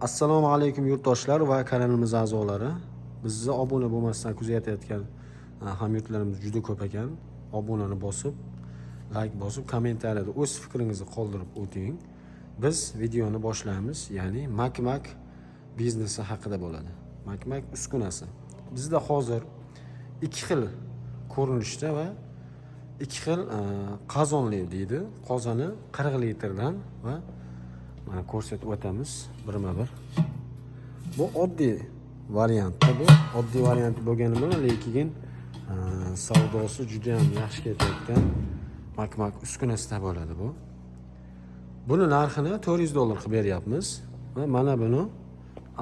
Assalomu alaykum yurtdoshlar va kanalimiz a'zolari. Bizni obuna bo'lmasdan kuzatayotgan hamyurtlarimiz juda ko'p ekan. Obunani bosib, like bosib, kommentariyada o'z fikringizni qoldirib o'ting. Biz videoni boshlaymiz, ya'ni Makmak biznesi haqida bo'ladi. Makmak uskunasi. Bizda hozir ikki xil ko'rinishda va ikki xil qozonli deydi. Qozoni 40 litrdan va mana ko'rsatib o'tamiz birma-bir. Bu oddiy variantda, bu oddiy variant bo'lgani bilan lekin savdosi juda ham yaxshi ketayotgan Makmak uskunasida bo'ladi bu. Buni narxini $400 qilib beryapmiz va mana buni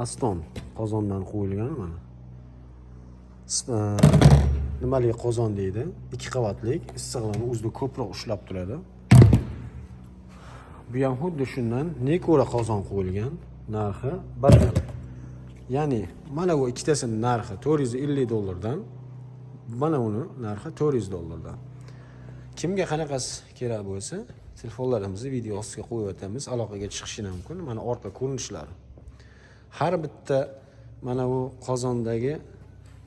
Aston qozondan qo'yilgan mana. Nimali qozon deydi? 2 qavatlik, issiqlarni o'zida ko'proq ushlab turadi. Bu ham xuddi shundan Nekora qozon qo'yilgan, narxi bir xil. Ya'ni mana bu ikkitasining narxi $450 dan, mana uni narxi $400 dan. Kimga qanaqasi kerak bo'lsa, telefonlarimizni video ostiga qo'yib o'tamiz, aloqaga chiqishi mumkin. Mana orqa ko'rinishlari. Har bitta mana bu qozondagi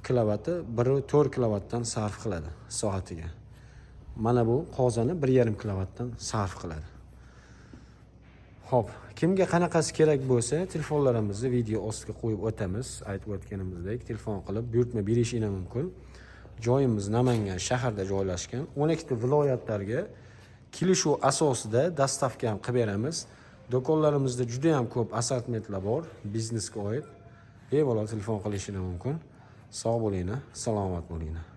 kilovati 1.4 kilovatdan sarf qiladi soatiga. Mana bu qozoni 1.5 kilovatdan sarf qiladi. Xo'p, kimga qanaqasi kerak bo'lsa, telefonlarimizni video ostiga qo'yib o'tamiz. Aytib o'tganimizdek, telefon qilib buyurtma berishingiz mumkin. Joyimiz Namangan shaharda joylashgan. 12 ta viloyatlarga kelishuv asosida dastavka ham qilib beramiz. Do'konlarimizda juda ham ko'p assortimentlar bor, biznesga oid. Bemalol telefon qilishingiz mumkin. Sog' bo'linglar, salomat bo'linglar.